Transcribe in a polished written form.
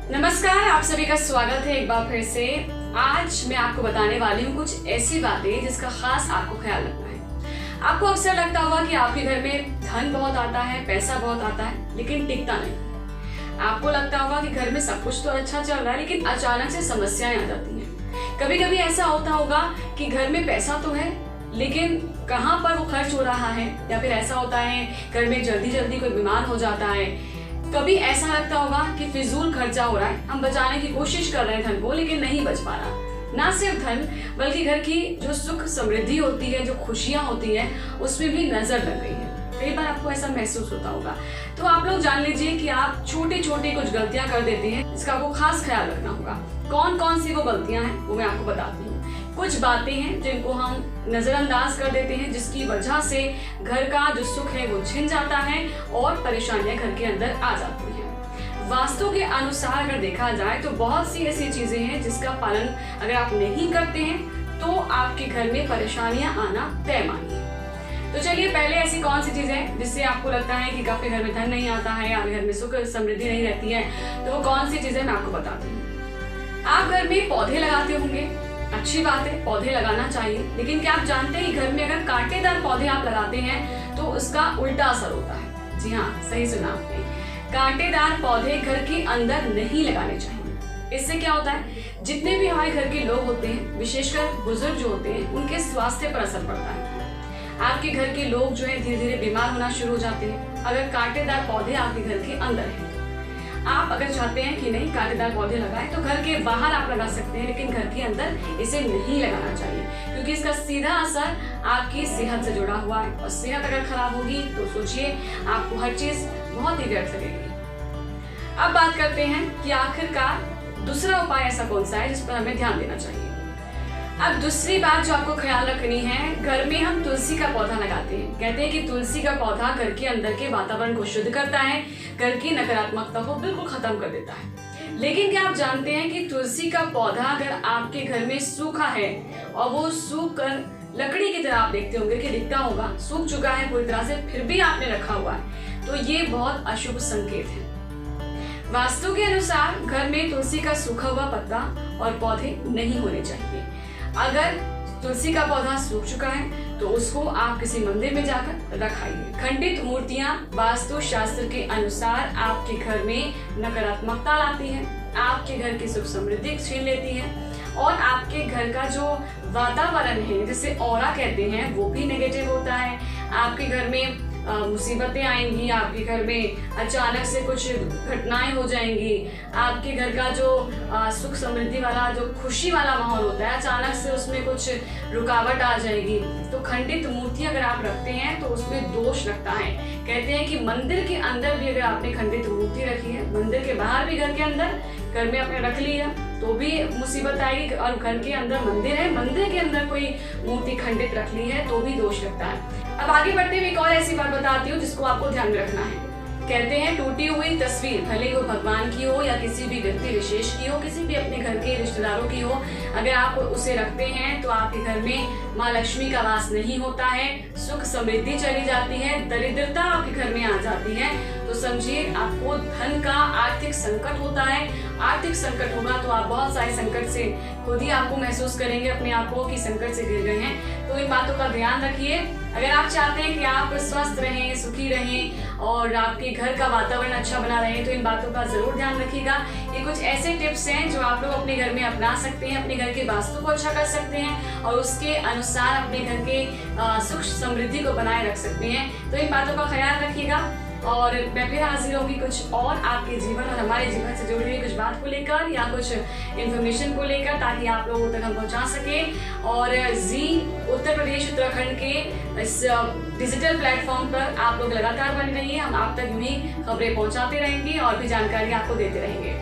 नमस्कार, आप सभी का स्वागत है एक बार फिर से। आज मैं आपको बताने वाली हूँ कुछ ऐसी बातें जिसका खास आपको ख्याल रखना है। आपको अक्सर लगता होगा कि आपके घर में धन बहुत आता है, पैसा बहुत आता है, लेकिन टिकता नहीं। आपको लगता होगा कि घर में सब कुछ तो अच्छा चल रहा है, लेकिन अचानक से समस्याएं आ जाती हैं। कभी कभी ऐसा होता होगा कि घर में पैसा तो है, लेकिन कहाँ पर वो खर्च हो रहा है, या फिर ऐसा होता है घर में जल्दी जल्दी कोई बीमार हो जाता है। कभी ऐसा लगता होगा कि फिजूल खर्चा हो रहा है, हम बचाने की कोशिश कर रहे हैं धन को, लेकिन नहीं बच पा रहा। ना सिर्फ धन, बल्कि घर की जो सुख समृद्धि होती है, जो खुशियां होती है, उसमें भी नजर लग गई है। कई बार आपको ऐसा महसूस होता होगा। तो आप लोग जान लीजिए कि आप छोटी छोटी कुछ गलतियां कर देते हैं, इसका आपको खास ख्याल रखना होगा। कौन कौन सी वो गलतियां हैं वो मैं आपको बताती हूँ। कुछ बातें हैं जिनको हम नजरअंदाज कर देते हैं, जिसकी वजह से घर का जो सुख है वो छिन जाता है और परेशानियां घर के अंदर आ जाती हैं। वास्तु के अनुसार अगर देखा जाए तो बहुत सी ऐसी चीजें हैं जिसका पालन अगर आप नहीं करते हैं तो आपके घर में परेशानियां आना तय मानिए। तो चलिए, पहले ऐसी कौन सी चीजें हैं जिससे आपको लगता है कि आपके घर में धन नहीं आता है, आपके घर में सुख समृद्धि नहीं रहती है, तो वो कौन सी चीजें मैं आपको बताती हूँ। आप घर में पौधे लगाते होंगे, अच्छी बात है, पौधे लगाना चाहिए, लेकिन क्या आप जानते हैं कि घर में अगर कांटेदार पौधे आप लगाते हैं तो उसका उल्टा असर होता है। जी हाँ, सही सुना आपने। कांटेदार पौधे घर के अंदर नहीं लगाने चाहिए। इससे क्या होता है, जितने भी हमारे घर के लोग होते हैं, विशेषकर बुजुर्ग जो होते हैं, उनके स्वास्थ्य पर असर पड़ता है। आपके घर के लोग जो है धीरे धीरे बीमार होना शुरू हो जाते हैं अगर कांटेदार पौधे आपके घर के अंदर हैं। आप अगर चाहते हैं कि नहीं कांटेदार पौधे लगाएं तो घर के बाहर आप लगा सकते हैं, लेकिन घर के अंदर इसे नहीं लगाना चाहिए, क्योंकि इसका सीधा असर आपकी सेहत से जुड़ा हुआ है, और सेहत अगर खराब होगी तो सोचिए आपको हर चीज बहुत ही व्यर्थ लगेगी। अब बात करते हैं कि आखिरकार दूसरा उपाय ऐसा कौन सा है जिस पर हमें ध्यान देना चाहिए। अब दूसरी बात जो आपको ख्याल रखनी है, घर में हम तुलसी का पौधा लगाते हैं। कहते हैं कि तुलसी का पौधा घर के अंदर के वातावरण को शुद्ध करता है, घर की नकारात्मकता को बिल्कुल खत्म कर देता है। लेकिन क्या आप जानते हैं कि तुलसी का पौधा अगर आपके घर में सूखा है और वो सूख कर लकड़ी की तरह आप देखते होंगे कि दिखता होगा, सूख चुका है पूरी तरह से, फिर भी आपने रखा हुआ है, तो ये बहुत अशुभ संकेत है। वास्तु के अनुसार घर में तुलसी का सूखा हुआ पत्ता और पौधे नहीं होने चाहिए। अगर तुलसी का पौधा सूख चुका है तो उसको आप किसी मंदिर में जाकर रखाइए। खंडित मूर्तियां वास्तु शास्त्र के अनुसार आपके घर में नकारात्मकता लाती है, आपके घर की सुख समृद्धि छीन लेती है, और आपके घर का जो वातावरण है, जिसे ऑरा कहते हैं, वो भी नेगेटिव होता है। आपके घर में मुसीबतें आएंगी, आपके घर में अचानक से कुछ घटनाएं हो जाएंगी, आपके घर का जो सुख समृद्धि वाला, जो खुशी वाला माहौल होता है, अचानक से उसमें कुछ रुकावट आ जाएगी। तो खंडित मूर्ति अगर आप रखते हैं तो उसमें दोष लगता है। कहते हैं कि मंदिर के अंदर भी अगर आपने खंडित मूर्ति रखी है, मंदिर के बाहर भी घर के अंदर घर में आपने रख लिया तो भी मुसीबत आएगी, और घर के अंदर मंदिर है, मंदिर के अंदर कोई मूर्ति खंडित रख ली है तो भी दोष लगता है। अब आगे बढ़ते हुए एक और ऐसी बात बताती हूँ जिसको आपको ध्यान में रखना है। कहते हैं टूटी हुई तस्वीर, भले वो भगवान की हो या किसी भी व्यक्ति विशेष की हो, किसी भी अपने घर के रिश्तेदारों की हो, अगर आप उसे रखते हैं तो आपके घर में माँ लक्ष्मी का वास नहीं होता है, सुख समृद्धि चली जाती है, दरिद्रता आपके घर में आ जाती है। तो समझिए आपको धन का आर्थिक संकट होता है। आर्थिक संकट होगा तो आप बहुत सारे संकट से खुद ही आपको महसूस करेंगे अपने आप को कि संकट से घिर गए हैं। तो इन बातों का ध्यान रखिए। अगर आप चाहते हैं कि आप स्वस्थ रहें, सुखी रहें और आपके घर का वातावरण अच्छा बना रहे, तो इन बातों का जरूर ध्यान रखिएगा। ये कुछ ऐसे टिप्स हैं जो आप लोग अपने घर में अपना सकते हैं, अपने घर के वास्तु को अच्छा कर सकते हैं और उसके अनुसार अपने घर के सुख समृद्धि को बनाए रख सकते हैं। तो इन बातों का ख्याल रखिएगा, और मैं फिर हाजिर होंगी कुछ और आपके जीवन और हमारे जीवन से जुड़ी हुई कुछ बात को लेकर या कुछ इन्फॉर्मेशन को लेकर, ताकि आप लोगों तक हम पहुंचा सके। और जी उत्तर प्रदेश उत्तराखंड के इस डिजिटल प्लेटफॉर्म पर आप लोग लगातार बने रहिए, हम आप तक यूं ही खबरें पहुंचाते रहेंगे और भी जानकारी आपको देते रहेंगे।